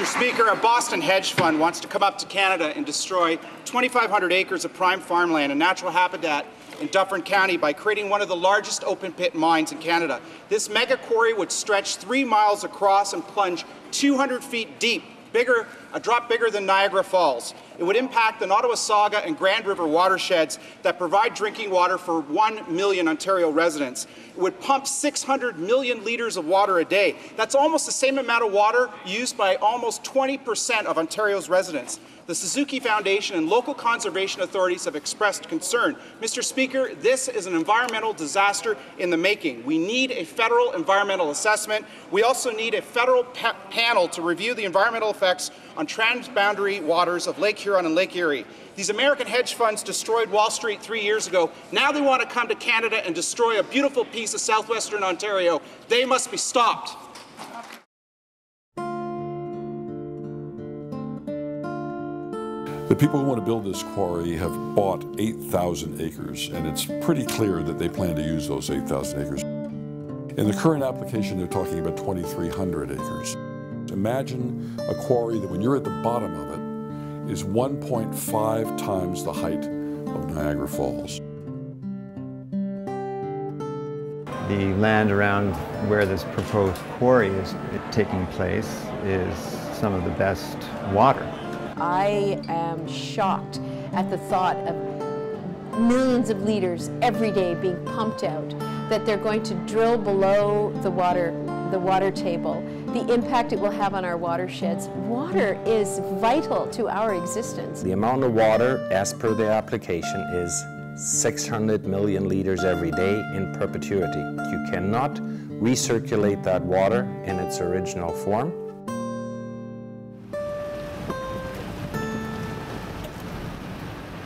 Mr. Speaker, a Boston hedge fund wants to come up to Canada and destroy 2,500 acres of prime farmland and natural habitat in Dufferin County by creating one of the largest open-pit mines in Canada. This mega quarry would stretch 3 miles across and plunge 200 feet deep, a drop bigger than Niagara Falls. It would impact the Nottawasaga and Grand River watersheds that provide drinking water for 1 million Ontario residents. It would pump 600 million litres of water a day. That's almost the same amount of water used by almost 20% of Ontario's residents. The Suzuki Foundation and local conservation authorities have expressed concern. Mr. Speaker, this is an environmental disaster in the making. We need a federal environmental assessment. We also need a federal panel to review the environmental effects on transboundary waters of Lake Huron and Lake Erie. These American hedge funds destroyed Wall Street 3 years ago. Now they want to come to Canada and destroy a beautiful piece of southwestern Ontario. They must be stopped. The people who want to build this quarry have bought 8,000 acres, and it's pretty clear that they plan to use those 8,000 acres. In the current application, they're talking about 2,300 acres. Imagine a quarry that, when you're at the bottom of it, is 1.5 times the height of Niagara Falls. The land around where this proposed quarry is taking place is some of the best water. I am shocked at the thought of millions of liters every day being pumped out, that they're going to drill below the water table, the impact it will have on our watersheds. Water is vital to our existence. The amount of water, as per the application, is 600 million liters every day in perpetuity. You cannot recirculate that water in its original form.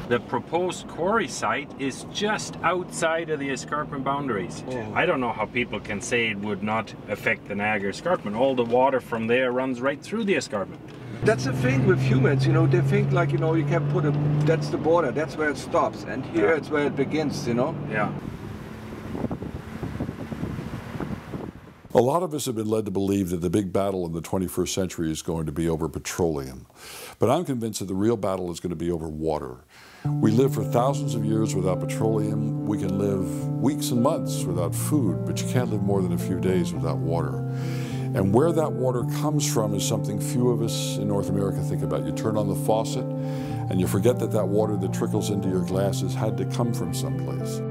The proposed quarry site is just outside of the escarpment boundaries. I don't know how people can say it would not affect the Niagara Escarpment. All the water from there runs right through the escarpment. That's the thing with humans, you know, they think like, you know, you can put that's the border, that's where it stops, and here it's where it begins, you know? Yeah. A lot of us have been led to believe that the big battle in the 21st century is going to be over petroleum. But I'm convinced that the real battle is going to be over water. We live for thousands of years without petroleum. We can live weeks and months without food, but you can't live more than a few days without water. And where that water comes from is something few of us in North America think about. You turn on the faucet and you forget that that water that trickles into your glasses had to come from someplace.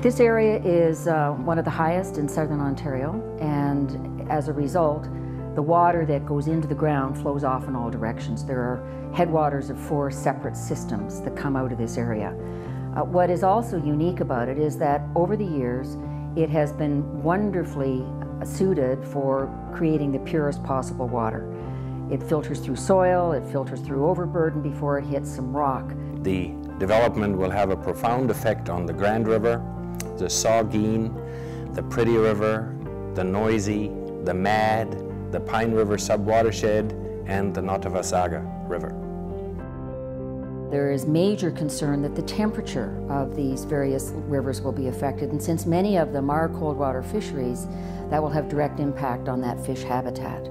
This area is one of the highest in southern Ontario, and as a result, the water that goes into the ground flows off in all directions. There are headwaters of 4 separate systems that come out of this area. What is also unique about it is that over the years, it has been wonderfully suited for creating the purest possible water. It filters through soil, it filters through overburden before it hits some rock. The development will have a profound effect on the Grand River, the Saugeen, the Pretty River, the Noisy, the Mad, the Pine River subwatershed, and the Nottawasaga River. There is major concern that the temperature of these various rivers will be affected, and since many of them are cold water fisheries, that will have direct impact on that fish habitat.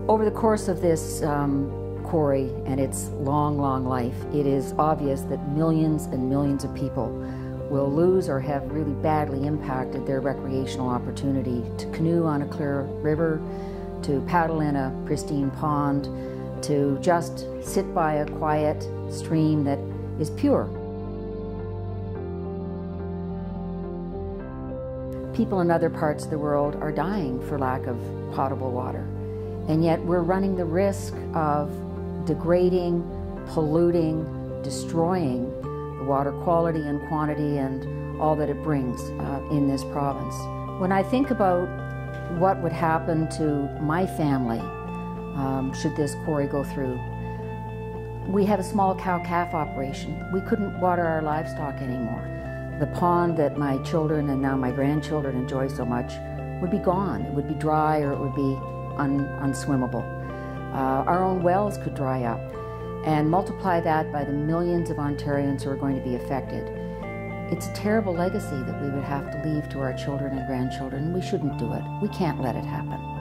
Over the course of this quarry and its long, long life, it is obvious that millions and millions of people will lose or have really badly impacted their recreational opportunity to canoe on a clear river, to paddle in a pristine pond, to just sit by a quiet stream that is pure. People in other parts of the world are dying for lack of potable water, and yet we're running the risk of degrading, polluting, destroying the water quality and quantity and all that it brings in this province. When I think about what would happen to my family should this quarry go through, we have a small cow-calf operation. We couldn't water our livestock anymore. The pond that my children and now my grandchildren enjoy so much would be gone. It would be dry, or it would be unswimmable. Our own wells could dry up, and multiply that by the millions of Ontarians who are going to be affected. It's a terrible legacy that we would have to leave to our children and grandchildren. We shouldn't do it. We can't let it happen.